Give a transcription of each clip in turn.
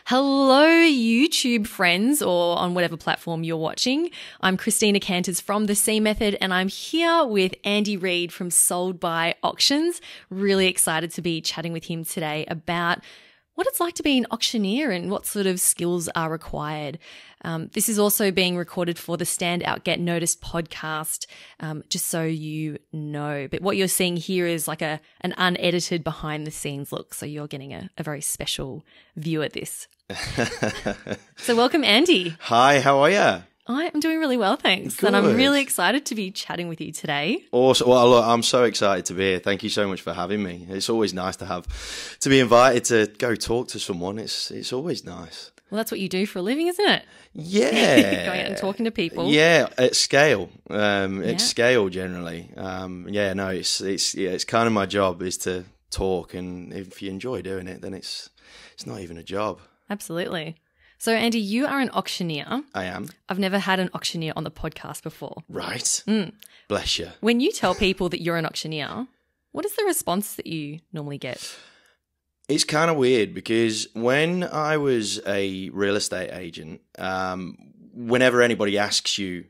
Hello, YouTube friends, or on whatever platform you're watching. I'm Christina Canters from The C Method, and I'm here with Andy Reid from Sold by Auctions. Really excited to be chatting with him today about what it's like to be an auctioneer and what sort of skills are required. This is also being recorded for the Stand Out Get Noticed podcast, just so you know. But what you're seeing here is like an unedited behind the scenes look. So you're getting a very special view at this. So welcome, Andy. Hi, how are you? I'm doing really well, thanks. Good. And I'm really excited to be chatting with you today. Awesome. Well, look, I'm so excited to be here. Thank you so much for having me. It's always nice to be invited to go talk to someone. It's always nice. Well, that's what you do for a living, isn't it? Yeah. Going out and talking to people. Yeah, at scale. At scale generally. It's kind of my job is to talk, and if you enjoy doing it, then it's not even a job. Absolutely. So, Andy, you are an auctioneer. I am. I've never had an auctioneer on the podcast before. Right. Bless you. When you tell people that you're an auctioneer, what is the response that you normally get? It's kind of weird because when I was a real estate agent, whenever anybody asks you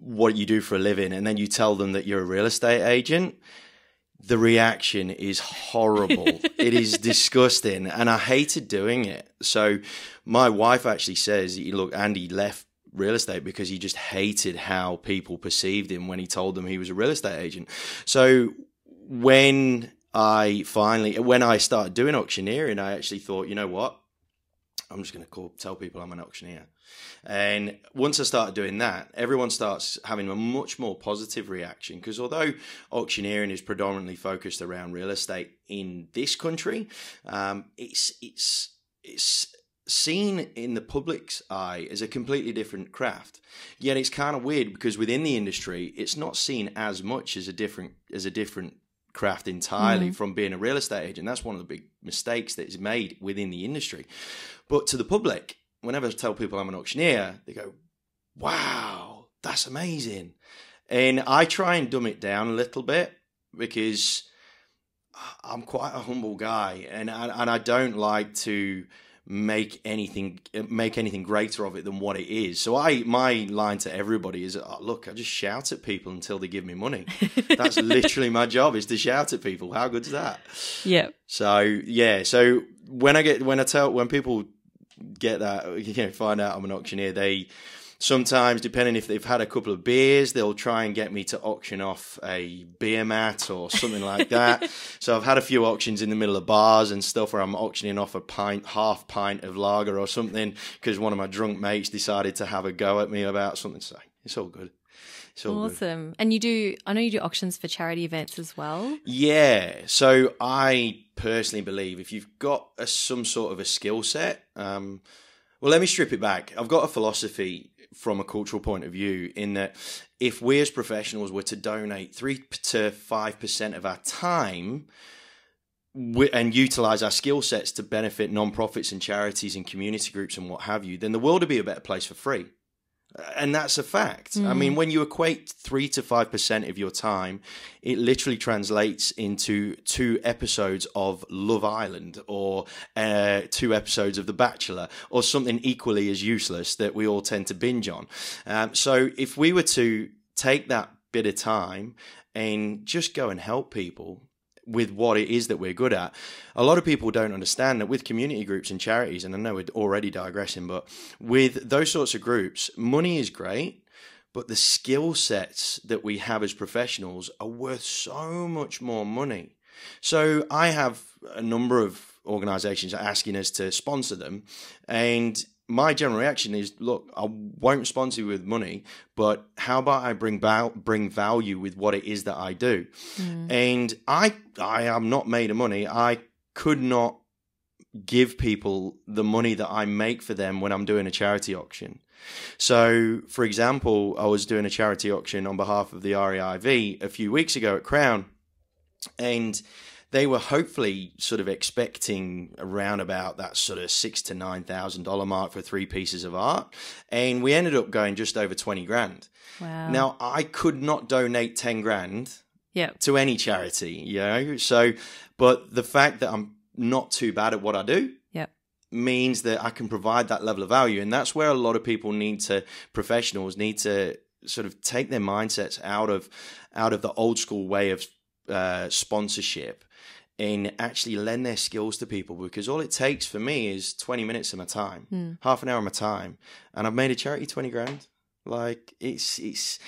what you do for a living and then you tell them that you're a real estate agent, the reaction is horrible. It is disgusting, and I hated doing it. So my wife actually says, look, Andy left real estate because he just hated how people perceived him when he told them he was a real estate agent. So when I started doing auctioneering, I actually thought, you know what? I'm just going to tell people I'm an auctioneer. And once I started doing that, everyone starts having a much more positive reaction, because although auctioneering is predominantly focused around real estate in this country, it's seen in the public's eye as a completely different craft. Yet it's kind of weird because within the industry, it's not seen as much as a different craft entirely from being a real estate agent. That's one of the big mistakes that is made within the industry. But to the public, whenever I tell people I'm an auctioneer, they go, wow, that's amazing. And I try and dumb it down a little bit because I'm quite a humble guy, and I don't like to make anything greater of it than what it is. So my line to everybody is, look, I just shout at people until they give me money. That's literally my job, is to shout at people. How good's that? Yeah. So when people get that, find out I'm an auctioneer, they sometimes, depending if they've had a couple of beers, they'll try and get me to auction off a beer mat or something like that. So I've had a few auctions in the middle of bars and stuff where I'm auctioning off half pint of lager or something because one of my drunk mates decided to have a go at me about something. So it's all good. It's all awesome. Good. And I know you do auctions for charity events as well. Yeah. So I personally believe if you've got some sort of a skill set, well, let me strip it back. I've got a philosophy from a cultural point of view in that if we as professionals were to donate 3 to 5% of our time and utilize our skill sets to benefit non-profits and charities and community groups and what have you, then the world would be a better place for free. And that's a fact. I mean, when you equate 3 to 5% of your time, it literally translates into 2 episodes of Love Island or 2 episodes of The Bachelor or something equally as useless that we all tend to binge on. So if we were to take that bit of time and just go and help people with what it is that we're good at. A lot of people don't understand that with community groups and charities, and I know we're already digressing, but with those sorts of groups, money is great, but the skill sets that we have as professionals are worth so much more money. So I have a number of organizations asking us to sponsor them, and my general reaction is, look, I won't sponsor you with money, but how about I bring value with what it is that I do? And I am not made of money. I could not give people the money that I make for them when I'm doing a charity auction. So, for example, I was doing a charity auction on behalf of the REIV a few weeks ago at Crown, and they were hopefully sort of expecting around about that sort of $6,000 to $9,000 mark for 3 pieces of art. And we ended up going just over 20 grand. Wow. Now, I could not donate 10 grand to any charity, So, but the fact that I'm not too bad at what I do, means that I can provide that level of value. And that's where a lot of people professionals need to sort of take their mindsets out of the old school way of sponsorship and actually lend their skills to people, because all it takes for me is 20 minutes of my time, half an hour of my time, and I've made a charity 20 grand. Like it's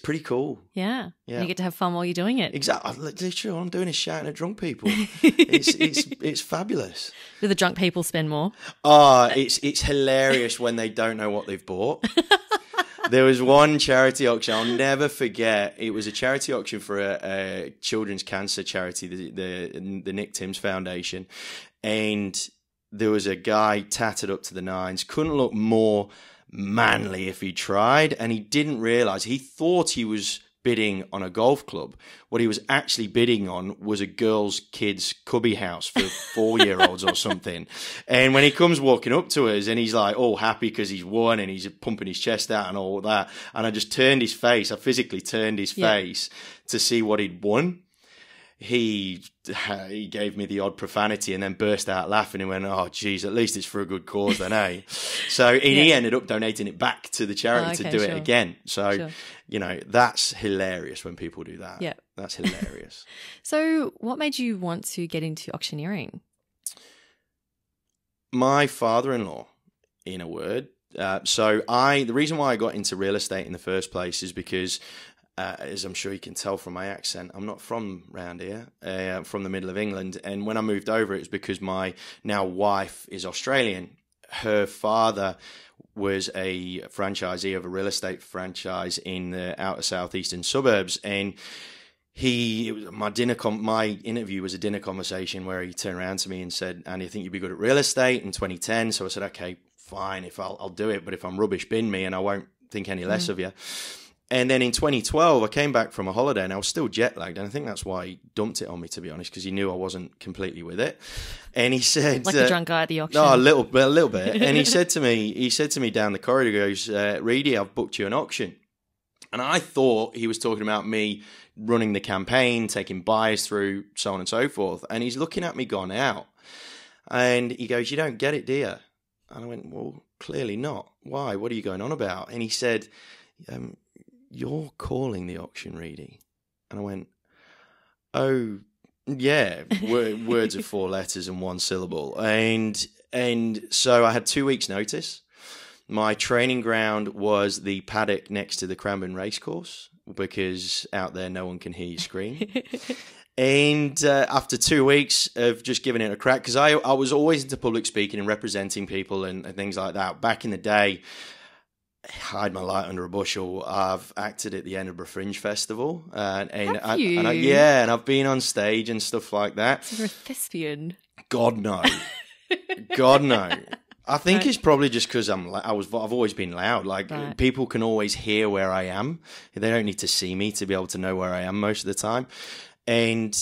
pretty cool. Yeah. And you get to have fun while you're doing it. Exactly. Literally, all I'm doing is shouting at drunk people. It's fabulous. Do the drunk people spend more? It's hilarious when they don't know what they've bought. There was one charity auction I'll never forget. It was a charity auction for a children's cancer charity, the Nick Timms Foundation, and there was a guy tattered up to the nines, couldn't look more manly if he tried, and he didn't realise, he thought he was bidding on a golf club. What he was actually bidding on was a girl's kid's cubby house for 4-year-olds or something. And when he comes walking up to us and he's like all happy because he's won and he's pumping his chest out and all that, and I just turned his face, I physically turned his face to see what he'd won. He gave me the odd profanity and then burst out laughing and went, "Oh, geez, at least it's for a good cause then, eh?" So he ended up donating it back to the charity to do it again. So, that's hilarious when people do that. Yeah. That's hilarious. So what made you want to get into auctioneering? My father-in-law, in a word. The reason why I got into real estate in the first place is because as I'm sure you can tell from my accent, I'm not from round here. I'm from the middle of England. And when I moved over, it was because my now wife is Australian. Her father was a franchisee of a real estate franchise in the outer southeastern suburbs. And my interview was a dinner conversation where he turned around to me and said, "Andy, I think you'd be good at real estate," in 2010. So I said, "Okay, fine. If I'll do it. But if I'm rubbish, bin me and I won't think any less of you." And then in 2012, I came back from a holiday and I was still jet lagged. And I think that's why he dumped it on me, to be honest, because he knew I wasn't completely with it. And he said, like the drunk guy at the auction. No, a little bit. And he said to me down the corridor, he goes, "Reedy, I've booked you an auction." And I thought he was talking about me running the campaign, taking buyers through, so on and so forth. And he's looking at me gone out. And he goes, "You don't get it, do you?" And I went, "Well, clearly not. Why? What are you going on about?" And he said, "You're calling the auction, Reedy." And I went, "Oh, yeah, words of 4 letters and 1 syllable." And so I had 2 weeks' notice. My training ground was the paddock next to the Cranbourne Racecourse, because out there no one can hear you scream. And after 2 weeks of just giving it a crack, because I was always into public speaking and representing people and things like that. Back in the day, hide my light under a bushel, I've acted at the Edinburgh Fringe Festival, and I've been on stage and stuff like that. So you're a thespian? God no, God no. I think it's probably just because I've always been loud. Like people can always hear where I am. They don't need to see me to be able to know where I am most of the time, and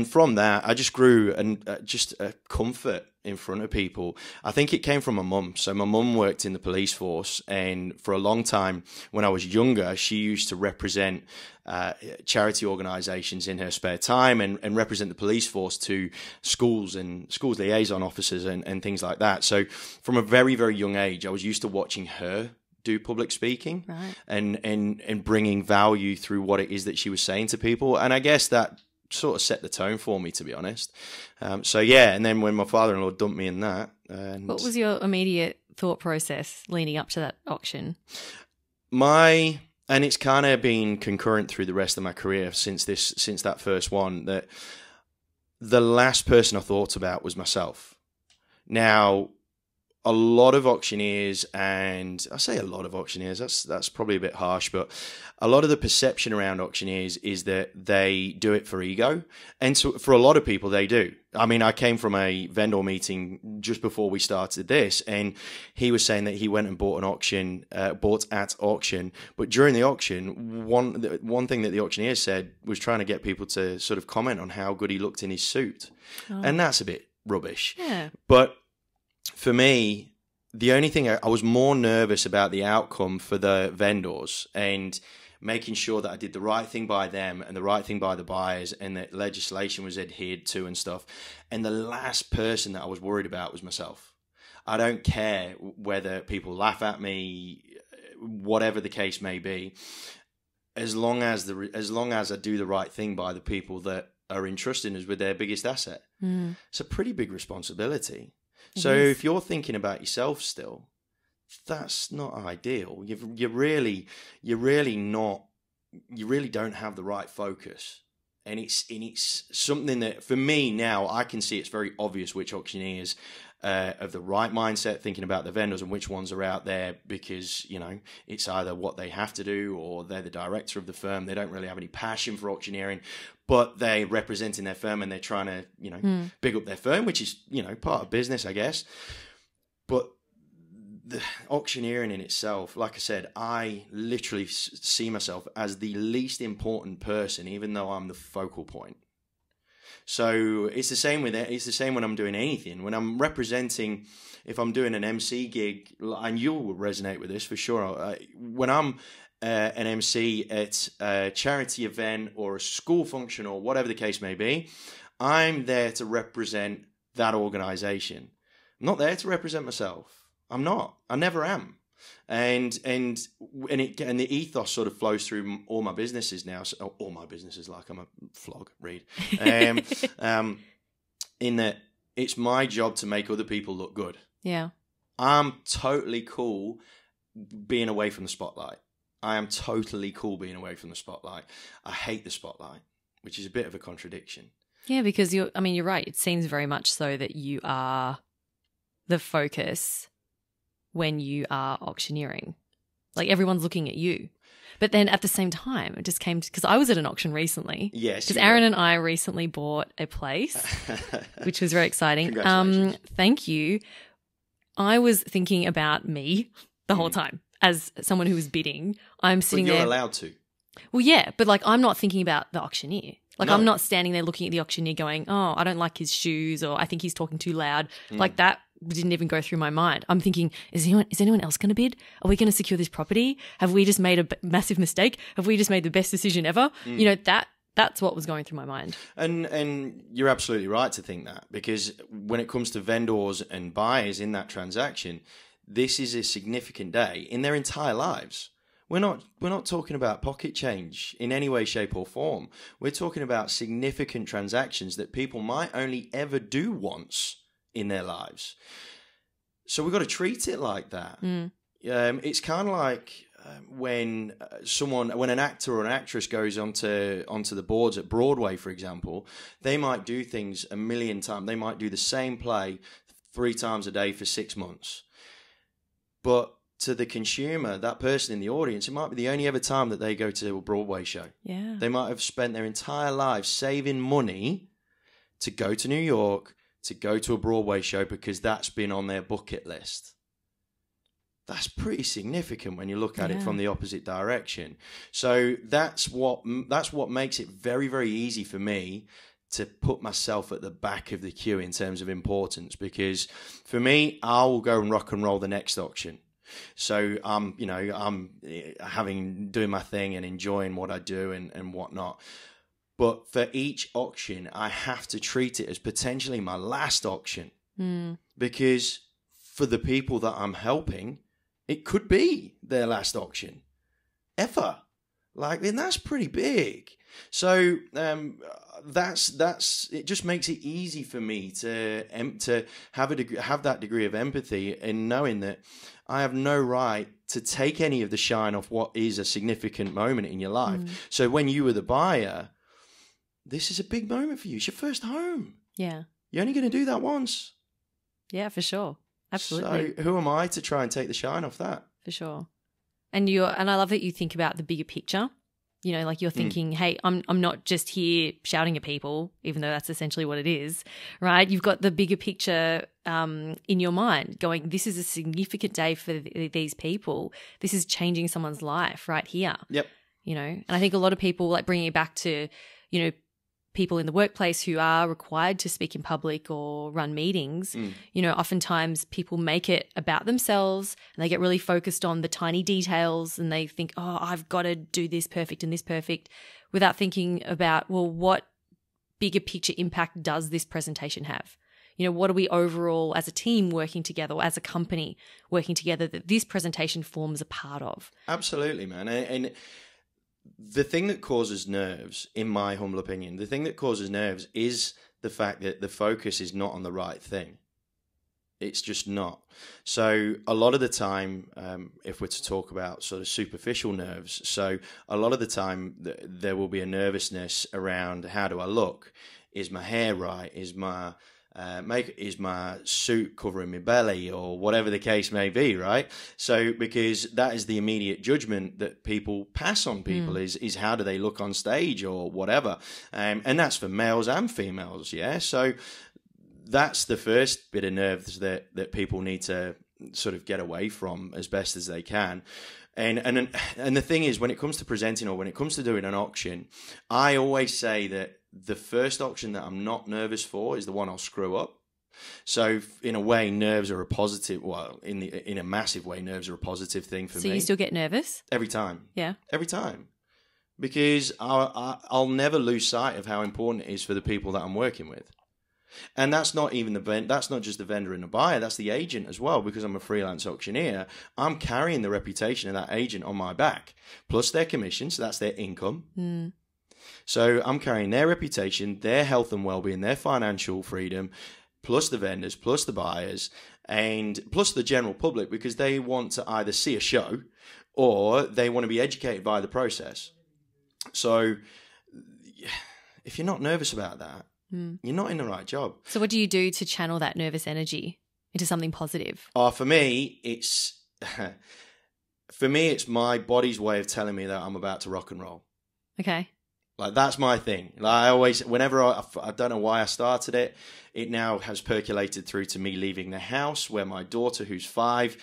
from that I just grew just a comfort in front of people. I think it came from my mum. So my mum worked in the police force, and for a long time when I was younger, she used to represent charity organisations in her spare time and represent the police force to schools and schools liaison officers and things like that. So from a very, very young age, I was used to watching her do public speaking, right, and bringing value through what it is that she was saying to people. And I guess that sort of set the tone for me, to be honest. And then when my father-in-law dumped me in that. What was your immediate thought process leading up to that auction? And it's kind of been concurrent through the rest of my career since that first one, that the last person I thought about was myself. Now, a lot of auctioneers, and I say a lot of auctioneers, that's probably a bit harsh, but a lot of the perception around auctioneers is that they do it for ego. And so for a lot of people, they do. I mean, I came from a vendor meeting just before we started this, and he was saying that he went and bought at auction. But during the auction, one thing that the auctioneer said was trying to get people to sort of comment on how good he looked in his suit. Oh. And that's a bit rubbish. Yeah. But for me, the only thing I was more nervous about the outcome for the vendors, and making sure that I did the right thing by them and the right thing by the buyers, and that legislation was adhered to and stuff. And the last person that I was worried about was myself. I don't care whether people laugh at me, whatever the case may be, as long as I do the right thing by the people that are entrusting us with their biggest asset. It's a pretty big responsibility. So if you're thinking about yourself still, that's not ideal. You really don't have the right focus. And it's something that, for me now, I can see it's very obvious which auctioneers of the right mindset, thinking about the vendors, and which ones are out there because, it's either what they have to do or they're the director of the firm. They don't really have any passion for auctioneering, but they're representing their firm and they're trying to, big up their firm, which is, part of business, I guess. But the auctioneering in itself, like I said, I literally see myself as the least important person, even though I'm the focal point. So it's the same when I'm doing anything. When I'm representing, if I'm doing an MC gig, and you'll resonate with this for sure. When I'm an MC at a charity event or a school function or whatever the case may be, I'm there to represent that organisation. I'm not there to represent myself. I'm not. I never am. And the ethos sort of flows through all my businesses now. So, all my businesses, like I'm a flog, Reid. In that it's my job to make other people look good. Yeah. I'm totally cool being away from the spotlight. I am totally cool being away from the spotlight. I hate the spotlight, which is a bit of a contradiction. Yeah, because you're right. It seems very much so that you are the focus when you are auctioneering. Like, everyone's looking at you. But then at the same time, it just came to, because I was at an auction recently. Yes. Because Aaron and I recently bought a place, which was very exciting. Congratulations. Thank you. I was thinking about me the whole time as someone who was bidding. I'm sitting there. But you're allowed to. Well, yeah, but like, I'm not thinking about the auctioneer. Like, No. I'm not standing there looking at the auctioneer going, oh, I don't like his shoes, or I think he's talking too loud. Like, that didn't even go through my mind. I'm thinking, is anyone else going to bid? Are we going to secure this property? Have we just made a massive mistake? Have we just made the best decision ever? That's what was going through my mind. And you're absolutely right to think that, because when it comes to vendors and buyers in that transaction, this is a significant day in their entire lives. We're not talking about pocket change in any way, shape or form. We're talking about significant transactions that people might only ever do once in their lives. So we've got to treat it like that. It's kind of like when an actor or an actress goes onto the boards at Broadway, for example, they might do things a million times. They might do the same play 3 times a day for 6 months. But to the consumer, that person in the audience, it might be the only ever time that they go to a Broadway show. Yeah. They might have spent their entire lives saving money to go to New York, to go to a Broadway show, because that's been on their bucket list. That's pretty significant when you look at it from the opposite direction. So that's what makes it very, very easy for me to put myself at the back of the queue in terms of importance, because for me, I will go and rock and roll the next auction. So I'm doing my thing and enjoying what I do and whatnot. But for each auction, I have to treat it as potentially my last auction, because for the people that I'm helping, it could be their last auction ever. And that's pretty big. So that's it. Just makes it easy for me to have that degree of empathy in knowing that I have no right to take any of the shine off what is a significant moment in your life. So when you were the buyer, this is a big moment for you. It's your first home. Yeah. You're only going to do that once. Yeah, for sure. Absolutely. So who am I to try and take the shine off that? For sure. And I love that you think about the bigger picture. Like, you're thinking, hey, I'm not just here shouting at people, even though that's essentially what it is, right? You've got the bigger picture in your mind going, this is a significant day for these people. This is changing someone's life right here. Yep. And I think a lot of people, like, bringing it back to, people in the workplace who are required to speak in public or run meetings, you know, oftentimes people make it about themselves and they get really focused on the tiny details and they think, oh, I've got to do this perfect and this perfect, without thinking about, well, what bigger picture impact does this presentation have? You know, what are we overall as a team working together, or as a company working together, that this presentation forms a part of? Absolutely, man. And the thing that causes nerves, in my humble opinion, the thing that causes nerves is the fact that the focus is not on the right thing. It's just not. So a lot of the time, if we're to talk about sort of superficial nerves, so a lot of the time there will be a nervousness around, how do I look? Is my hair right? Is my suit covering my belly, or whatever the case may be, right? So because that is the immediate judgment that people pass on people, is how do they look on stage or whatever, and that's for males and females, yeah. So that's the first bit of nerves that people need to sort of get away from as best as they can. And the thing is, when it comes to presenting or when it comes to doing an auction, I always say that the first auction that I'm not nervous for is the one I'll screw up. So in a way, nerves are a positive. Well, in a massive way, nerves are a positive thing for me. So you still get nervous? Every time. Yeah. Every time. Because I'll never lose sight of how important it is for the people that I'm working with. And that's not even that's not just the vendor and the buyer, that's the agent as well. Because I'm a freelance auctioneer, I'm carrying the reputation of that agent on my back, plus their commission, so that's their income. So I'm carrying their reputation, their health and well-being, their financial freedom, plus the vendors, plus the buyers, and plus the general public, because they want to either see a show or they want to be educated by the process. So if you're not nervous about that, you're not in the right job. So what do you do to channel that nervous energy into something positive? For me, it's my body's way of telling me that I'm about to rock and roll. Okay. Like, that's my thing. Like, I always, whenever I don't know why I started it, it now has percolated through to me leaving the house, where my daughter, who's 5,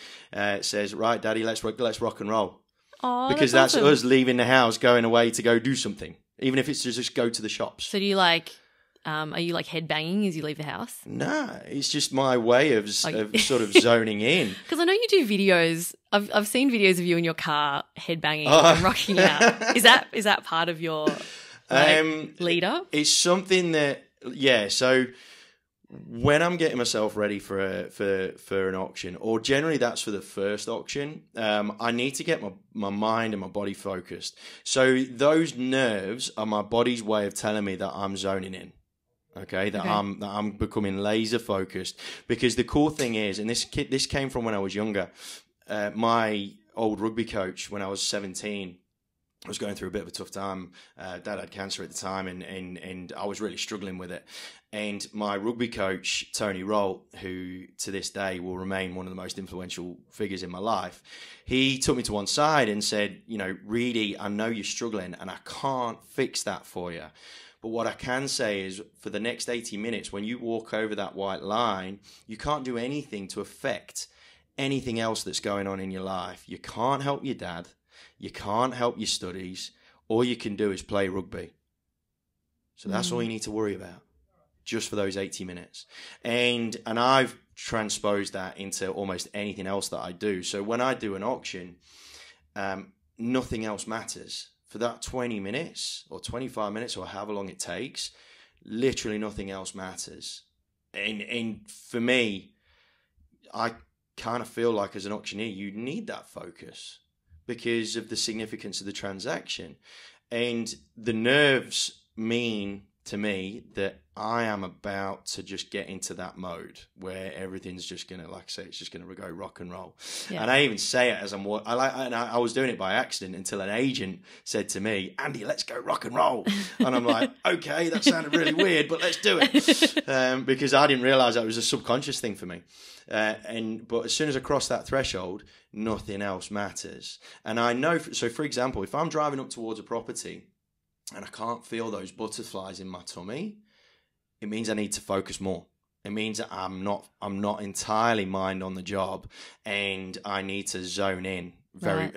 says, "Right, Daddy, let's rock and roll." Oh, because that's awesome. Us leaving the house, going away to go do something, even if it's to just go to the shops. So do you are you like headbanging as you leave the house? Nah, it's just my way of sort of zoning in. Because I know you do videos. I've seen videos of you in your car headbanging and rocking out. Is that part of your leader? It's something that, yeah. So when I'm getting myself ready for an auction, or generally that's for the first auction, I need to get my mind and my body focused. So those nerves are my body's way of telling me that I'm zoning in. Okay, that I'm becoming laser focused. Because the cool thing is, and this came from when I was younger, my old rugby coach, when I was 17, I was going through a bit of a tough time. Dad had cancer at the time, and I was really struggling with it. And my rugby coach, Tony Rolt, who to this day will remain one of the most influential figures in my life, he took me to one side and said, "Reedy, I know you're struggling, and I can't fix that for you. But what I can say is, for the next 80 minutes, when you walk over that white line, you can't do anything to affect anything else that's going on in your life. You can't help your dad. You can't help your studies. All you can do is play rugby. So that's all you need to worry about, just for those 80 minutes. And I've transposed that into almost anything else that I do. So when I do an auction, nothing else matters. For that 20 minutes or 25 minutes or however long it takes, literally nothing else matters. And for me, I kind of feel like as an auctioneer, you need that focus because of the significance of the transaction. And the nerves mean to me that I am about to just get into that mode where everything's just going to, like I say, it's just going to go rock and roll. Yeah. And I even say it as I was doing it by accident until an agent said to me, "Andy, let's go rock and roll." And I'm like, okay, that sounded really weird, but let's do it. Because I didn't realize that was a subconscious thing for me. But as soon as I cross that threshold, nothing else matters. And I know, so for example, if I'm driving up towards a property and I can't feel those butterflies in my tummy, it means I need to focus more. It means that I'm not entirely mind on the job, and I need to zone in very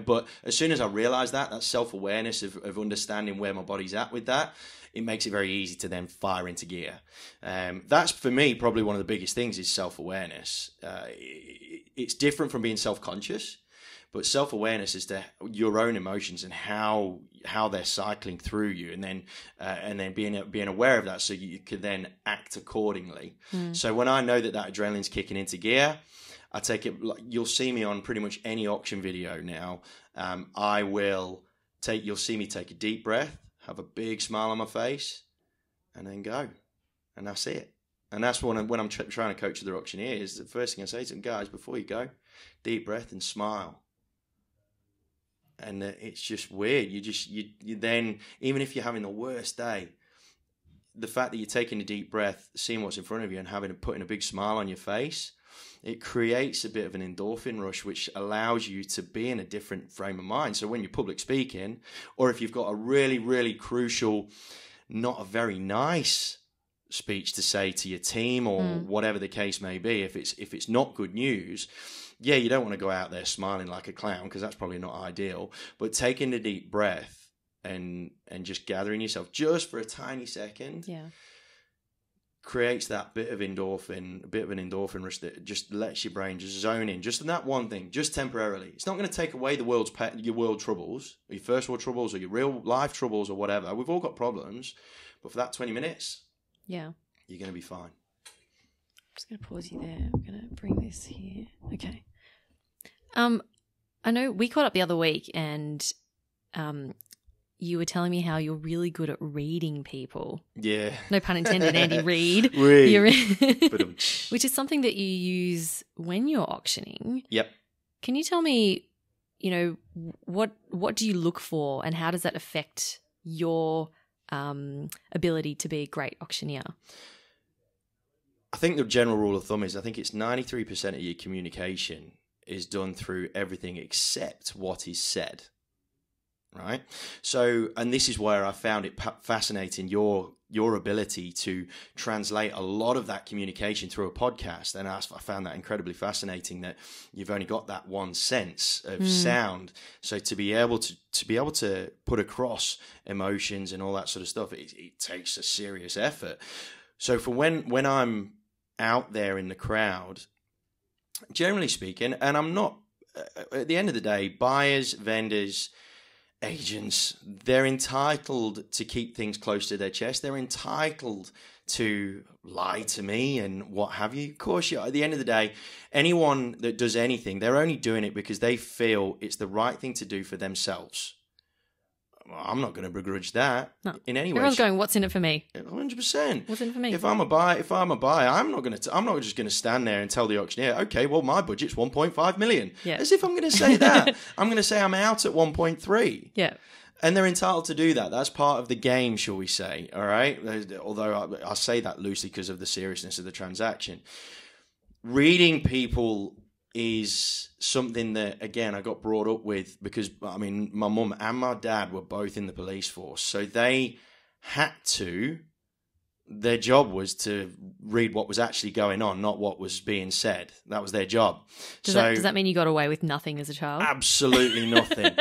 but as soon as I realize that self-awareness of understanding where my body's at with that, it makes it very easy to then fire into gear. That's for me probably one of the biggest things is self-awareness. It's different from being self-conscious, but self-awareness is your own emotions and how they're cycling through you, and then being aware of that so you can then act accordingly. So when I know that adrenaline's kicking into gear, I take it. You'll see me on pretty much any auction video now. You'll see me take a deep breath, have a big smile on my face, and then go, and that's it. And that's when I'm trying to coach other auctioneers. The first thing I say to them, guys, before you go, deep breath and smile. And it's just weird. You then, even if you're having the worst day, the fact that you're taking a deep breath, seeing what's in front of you, and putting a big smile on your face, it creates a bit of an endorphin rush, which allows you to be in a different frame of mind. So when you're public speaking, or if you've got a really, really crucial, not a very nice speech to say to your team, or whatever the case may be, if it's not good news, yeah, you don't want to go out there smiling like a clown, because that's probably not ideal. But taking a deep breath and just gathering yourself just for a tiny second, creates that bit of an endorphin rush that just lets your brain just zone in, just in that one thing, just temporarily. It's not going to take away your world troubles, or your first world troubles, or your real life troubles, or whatever. We've all got problems, but for that 20 minutes, you're going to be fine. I'm just going to pause you there. I'm going to bring this here. Okay. I know we caught up the other week, and you were telling me how you're really good at reading people. Yeah. No pun intended, Andy. Reid. Which is something that you use when you're auctioning. Yep. Can you tell me, what do you look for, and how does that affect your ability to be a great auctioneer? I think the general rule of thumb is, I think it's 93% of your communication is done through everything except what is said. Right? So, and this is where I found it fascinating, your ability to translate a lot of that communication through a podcast. And I found that incredibly fascinating, that you've only got that one sense of sound. So to be able to put across emotions and all that sort of stuff, it takes a serious effort. So for when I'm out there in the crowd, generally speaking, and I'm not, at the end of the day, buyers, vendors, agents, they're entitled to keep things close to their chest. They're entitled to lie to me and what have you. Of course, at the end of the day, anyone that does anything, they're only doing it because they feel it's the right thing to do for themselves. I'm not going to begrudge that in any way. Everyone's going, what's in it for me? 100%. What's in it for me? If I'm a buyer, I'm not just going to stand there and tell the auctioneer, okay, well, my budget's 1.5 million. Yeah. As if I'm going to say that. I'm going to say I'm out at 1.3. Yeah. And they're entitled to do that. That's part of the game, shall we say? All right. Although I say that loosely because of the seriousness of the transaction. Reading people is something that, again, I got brought up with because, I mean, my mum and my dad were both in the police force. So they had to, their job was to read what was actually going on, not what was being said. That was their job. Does that mean you got away with nothing as a child? Absolutely nothing.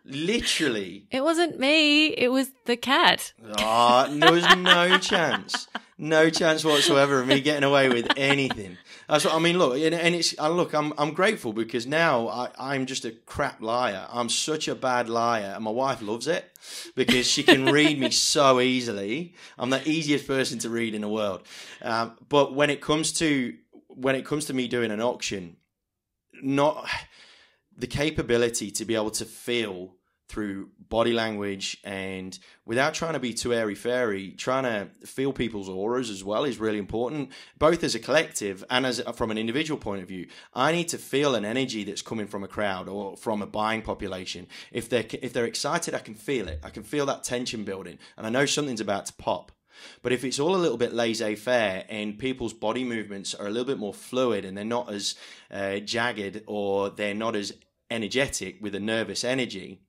Literally. It wasn't me. It was the cat. There was no chance. No chance whatsoever of me getting away with anything. That's what I mean. Look, and I'm grateful because now I'm just a crap liar. I'm such a bad liar, and my wife loves it because she can read me so easily. I'm the easiest person to read in the world. But when it comes to me doing an auction, not the capability to be able to feel through body language and without trying to be too airy-fairy, trying to feel people's auras as well is really important, both as a collective and from an individual point of view. I need to feel an energy that's coming from a crowd or from a buying population. If they're excited, I can feel it. I can feel that tension building, and I know something's about to pop. But if it's all a little bit laissez-faire and people's body movements are a little bit more fluid and they're not as jagged or they're not as energetic with a nervous energy,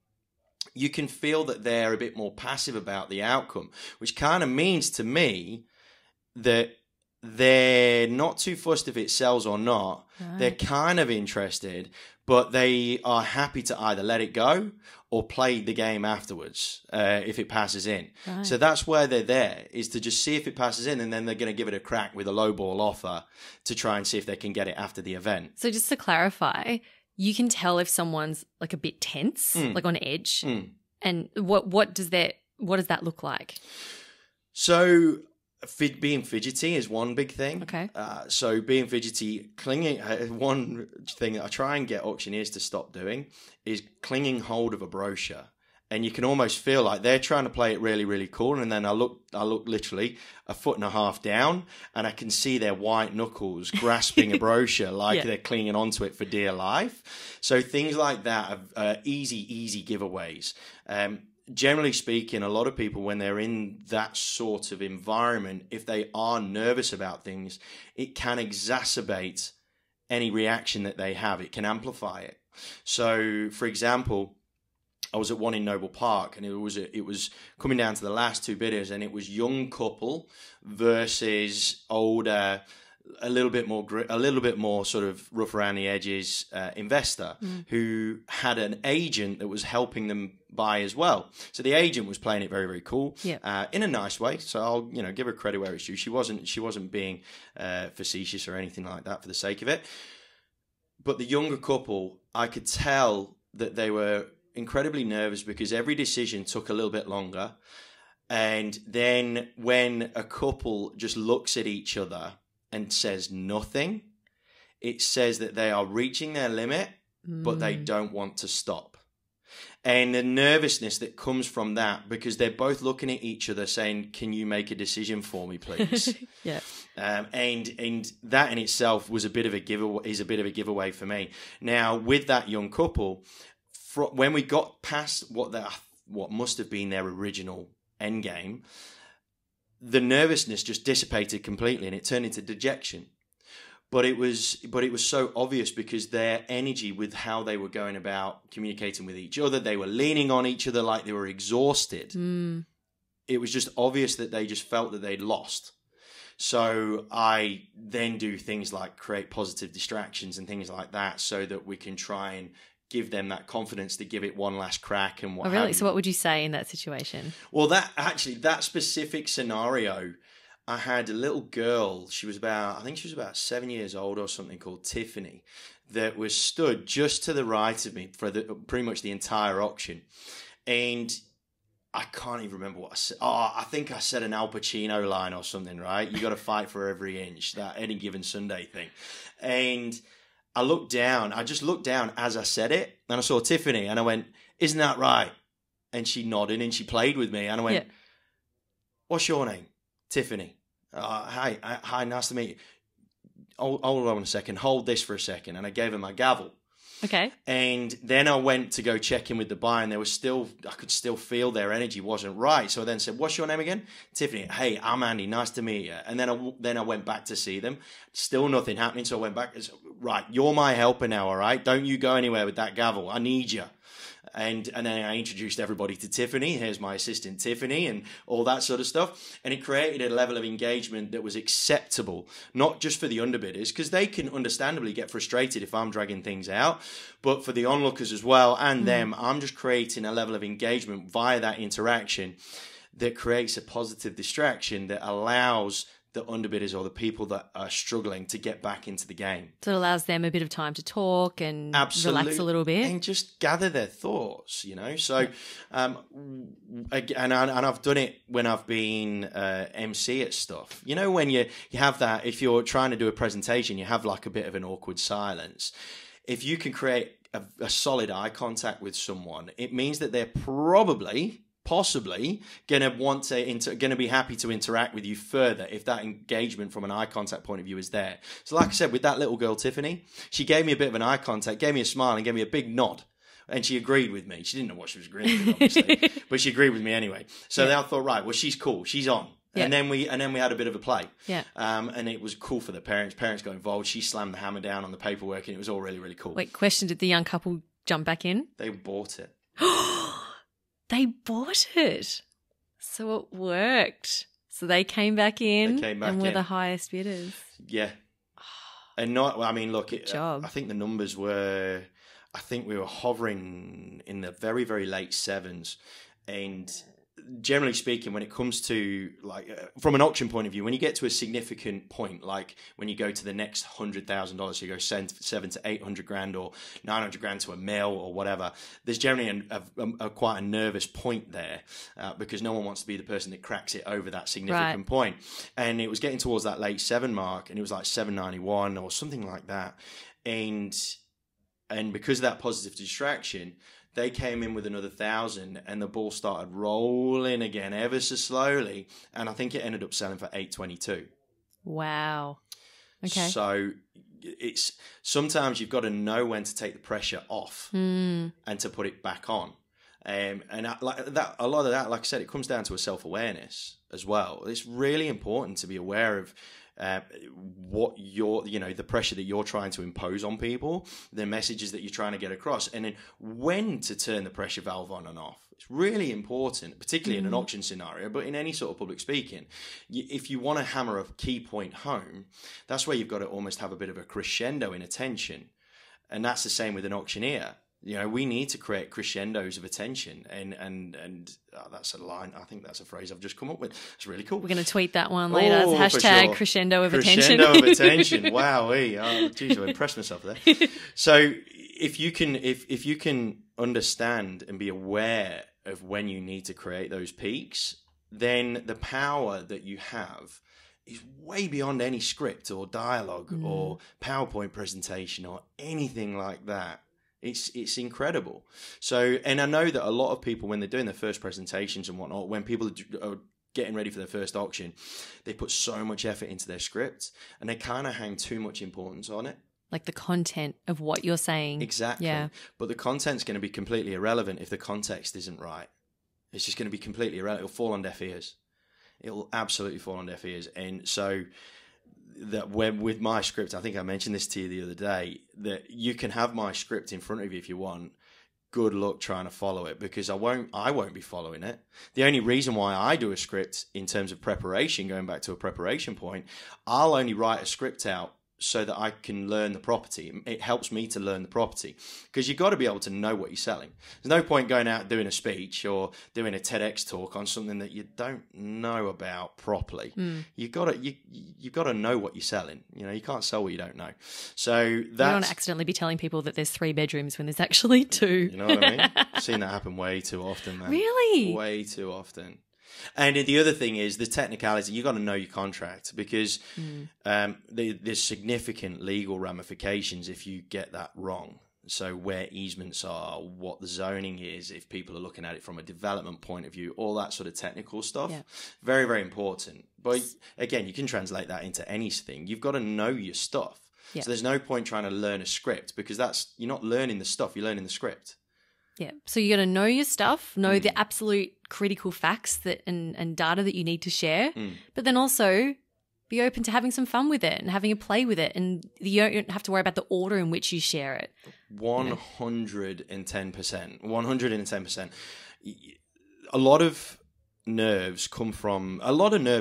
you can feel that they're a bit more passive about the outcome, which kind of means to me that they're not too fussed if it sells or not. Right. They're kind of interested, but they are happy to either let it go or play the game afterwards if it passes in. Right. So that's where they're there, is to just see if it passes in, and then they're going to give it a crack with a lowball offer to try and see if they can get it after the event. So just to clarify, you can tell if someone's like a bit tense, like on edge. And what does that look like? So being fidgety is one big thing. Okay. So being fidgety, clinging, one thing that I try and get auctioneers to stop doing is clinging hold of a brochure. And you can almost feel like they're trying to play it really, really cool. And then I look literally a foot and a half down, and I can see their white knuckles grasping a brochure like they're clinging onto it for dear life. So things like that are easy giveaways. Generally speaking, a lot of people, when they're in that sort of environment, if they are nervous about things, it can exacerbate any reaction that they have. It can amplify it. So, for example, I was at one in Noble Park, and it was coming down to the last two bidders, and it was young couple versus older, a little bit more sort of rough around the edges investor who had an agent that was helping them buy as well. So the agent was playing it very, very cool, in a nice way. So I'll give her credit where it's due. She wasn't being facetious or anything like that for the sake of it. But the younger couple, I could tell that they were incredibly nervous because every decision took a little bit longer. And then when a couple just looks at each other and says nothing, it says that they are reaching their limit, but they don't want to stop. And the nervousness that comes from that, because they're both looking at each other saying, can you make a decision for me, please? And that in itself was a bit of a giveaway for me. Now, with that young couple, when we got past what must have been their original end game, the nervousness just dissipated completely and it turned into dejection. But it was so obvious because their energy with how they were going about communicating with each other, they were leaning on each other like they were exhausted. It was just obvious that they just felt that they'd lost. So I then do things like create positive distractions and things like that so that we can try and give them that confidence to give it one last crack and what. Oh, really? So what would you say in that situation? Well, that specific scenario, I had a little girl. I think she was about 7 years old or something, called Tiffany, that was stood just to the right of me for pretty much the entire auction. And I can't even remember what I said. Oh, I think I said an Al Pacino line or something, right? You got to fight for every inch, that Any Given Sunday thing. And I just looked down as I said it, and I saw Tiffany, and I went, isn't that right? And she nodded, and she played with me, and I went, what's your name? Tiffany. Hi, nice to meet you. Hold on a second, hold this for a second. And I gave her my gavel. Okay. And then I went to go check in with the buyer, and I could still feel their energy wasn't right. So I then said, what's your name again? Tiffany. Hey, I'm Andy. Nice to meet you. And then I went back to see them. Still nothing happening. So I went back and said, right, you're my helper now, all right? Don't you go anywhere with that gavel. I need you. And then I introduced everybody to Tiffany. Here's my assistant, Tiffany, and all that sort of stuff. And it created a level of engagement that was acceptable, not just for the underbidders, because they can understandably get frustrated if I'm dragging things out, but for the onlookers as well and them, I'm just creating a level of engagement via that interaction that creates a positive distraction that allows the underbidders or the people that are struggling to get back into the game. So it allows them a bit of time to talk and relax a little bit. And just gather their thoughts, So, and I've done it when I've been MC at stuff. When you have that, if you're trying to do a presentation, you have like a bit of an awkward silence. If you can create a solid eye contact with someone, it means that they're possibly going to be happy to interact with you further if that engagement from an eye contact point of view is there. So like I said, with that little girl, Tiffany, she gave me a bit of an eye contact, gave me a smile and gave me a big nod. And she agreed with me. She didn't know what she was agreeing with, obviously, but she agreed with me anyway. So then I thought, right, well, she's cool. She's on. Yeah. And then we had a bit of a play. Yeah. And it was cool for the parents. Parents got involved. She slammed the hammer down on the paperwork and it was all really, really cool. Wait, question, did the young couple jump back in? They bought it. They bought it. So it worked. So they came back in and were in. the highest bidders. Yeah. And not, I mean, look, job. I think the numbers were, I think we were hovering in the very, very late sevens. And generally speaking, when it comes to like from an auction point of view, when you get to a significant point, like when you go to the next $100,000, so you go $700 to $800,000 or $900,000 to $1 million or whatever, there's generally a quite a nervous point there because no one wants to be the person that cracks it over that significant point. And it was getting towards that late seven mark, and it was like 791 or something like that, and because of that positive distraction, they came in with another 1,000, and the ball started rolling again ever so slowly, and I think it ended up selling for 822. Wow. Okay. So it's sometimes you've got to know when to take the pressure off and to put it back on. And like that, a lot of that, like I said, it comes down to a self-awareness as well. It's really important to be aware of what the pressure that you're trying to impose on people, the messages that you're trying to get across, and then when to turn the pressure valve on and off. It's really important, particularly in an auction scenario, but in any sort of public speaking. If you want to hammer a key point home, that's where you've got to almost have a bit of a crescendo in attention. And that's the same with an auctioneer. We need to create crescendos of attention, and that's a line. I think that's a phrase I've just come up with. It's really cool. We're going to tweet that one later. Hashtag sure. Crescendo of attention. Crescendo of attention. Wow, geez, I impressed myself there. So if you can understand and be aware of when you need to create those peaks, then the power that you have is way beyond any script or dialogue or PowerPoint presentation or anything like that. It's incredible. So, and I know that a lot of people, when they're doing their first presentations and whatnot, when people are getting ready for their first auction, they put so much effort into their script and they kind of hang too much importance on it. Like the content of what you're saying. Exactly. Yeah. But the content's going to be completely irrelevant if the context isn't right. It's just going to be completely irrelevant. It'll fall on deaf ears. It'll absolutely fall on deaf ears. And so that when with my script, I think I mentioned this to you the other day, that you can have my script in front of you if you want. Good luck trying to follow it, because I won't be following it. The only reason why I do a script in terms of preparation, going back to a preparation point, I'll only write a script out so that I can learn the property. It helps me to learn the property, because you've got to be able to know what you're selling. There's no point going out doing a speech or doing a TEDx talk on something that you don't know about properly. You've got to know what you're selling. You can't sell what you don't know. So you don't want to accidentally be telling people that there's 3 bedrooms when there's actually 2. You know what I mean? I've seen that happen way too often, man. Really? Way too often. And the other thing is the technicality. You got to know your contract, because there's significant legal ramifications if you get that wrong. So where easements are, what the zoning is, if people are looking at it from a development point of view, all that sort of technical stuff. Yeah. Very, very important. But again, you can translate that into anything. You've got to know your stuff. Yeah. So there's no point trying to learn a script, because you're not learning the stuff, you're learning the script. Yeah. So you got to know your stuff, know the absolute critical facts and data that you need to share, but then also be open to having some fun with it and having a play with it, and you don't have to worry about the order in which you share it. 110%. 110%. A lot of nerves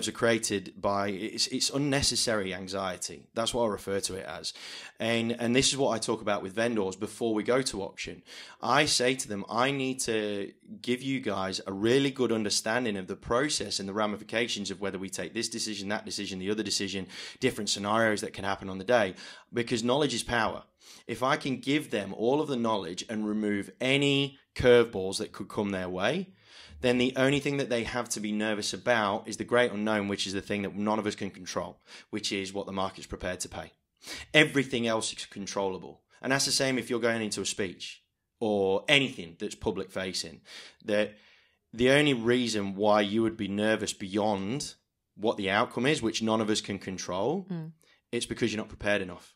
are created by it's unnecessary anxiety. That's what I refer to it as. And this is what I talk about with vendors before we go to auction. I say to them, I need to give you guys a really good understanding of the process and the ramifications of whether we take this decision, that decision, the other decision, different scenarios that can happen on the day, because knowledge is power. If I can give them all of the knowledge and remove any curveballs that could come their way, then the only thing that they have to be nervous about is the great unknown, which is the thing that none of us can control, which is what the market's prepared to pay. Everything else is controllable. And that's the same if you're going into a speech or anything that's public facing. That the only reason why you would be nervous beyond what the outcome is, which none of us can control, it's because you're not prepared enough.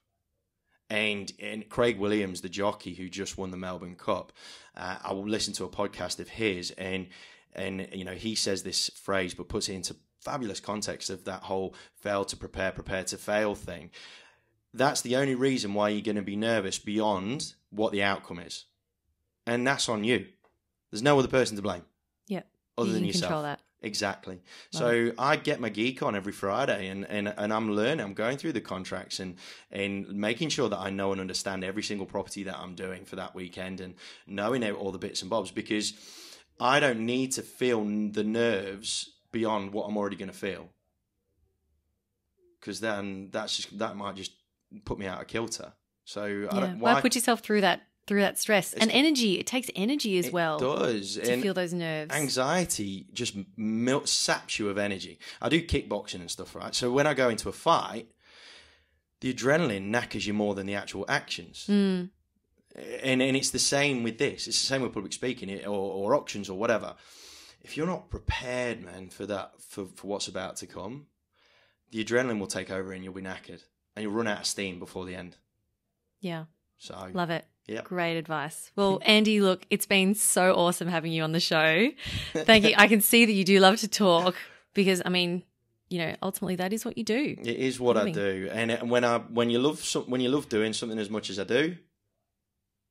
And Craig Williams, the jockey who just won the Melbourne Cup, I will listen to a podcast of his, and he says this phrase, but puts it into fabulous context of that whole fail to prepare, prepare to fail thing. That's the only reason why you're going to be nervous beyond what the outcome is, and that's on you. There's no other person to blame. Yeah, other than yourself. Control that. Exactly. So I get my geek on every Friday, and I'm learning. I'm going through the contracts and making sure that I know and understand every single property that I'm doing for that weekend, and knowing all the bits and bobs, because I don't need to feel the nerves beyond what I'm already going to feel, because then that might just put me out of kilter. So I don't, why put yourself through that stress and energy? It takes energy as well. It does. To feel those nerves. Anxiety just saps you of energy. I do kickboxing and stuff, right? So when I go into a fight, the adrenaline knackers you more than the actual actions. And it's the same with this. It's the same with public speaking or auctions or whatever. If you're not prepared, man, for that, for what's about to come, the adrenaline will take over and you'll be knackered and you'll run out of steam before the end. Yeah. So love it. Yep. Great advice. Well, Andy, look, it's been so awesome having you on the show. Thank you. I can see that you do love to talk because, I mean, you know, ultimately that is what you do. It is what I do. And when you love doing something as much as I do,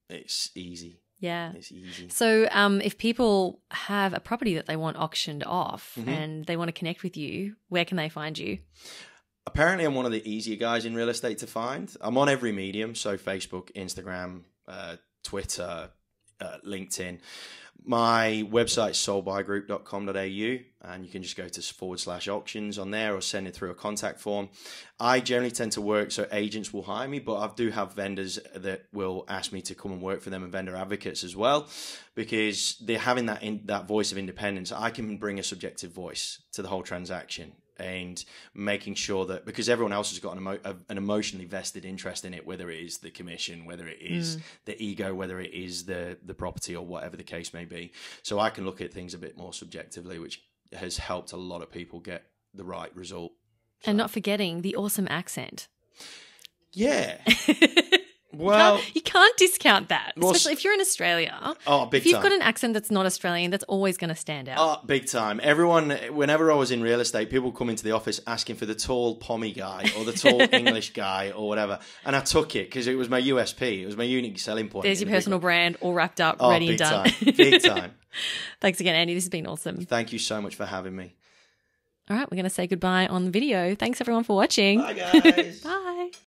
it's easy. Yeah. It's easy. So if people have a property that they want auctioned off and they want to connect with you, where can they find you? Apparently, I'm one of the easier guys in real estate to find. I'm on every medium, so Facebook, Instagram, Twitter, LinkedIn. My website is soldbygroup.com.au, and you can just go to /auctions on there or send it through a contact form. I generally tend to work so agents will hire me, but I do have vendors that will ask me to come and work for them, and vendor advocates as well, because they're having that voice of independence. I can bring a subjective voice to the whole transaction, and making sure that, because everyone else has got an emotionally vested interest in it, whether it is the commission, whether it is the ego, whether it is the property or whatever the case may be. So I can look at things a bit more subjectively, which has helped a lot of people get the right result. So. And not forgetting the awesome accent. Yeah. Well, you can't discount that, especially if you're in Australia. Oh, big time. If you've got an accent that's not Australian, that's always going to stand out. Oh, big time. Everyone, whenever I was in real estate, people come into the office asking for the tall pommy guy or the tall English guy or whatever. And I took it because it was my USP. It was my unique selling point. There's your personal brand all wrapped up, ready and done. Big time. Thanks again, Andy. This has been awesome. Thank you so much for having me. All right, we're going to say goodbye on the video. Thanks, everyone, for watching. Bye, guys. Bye.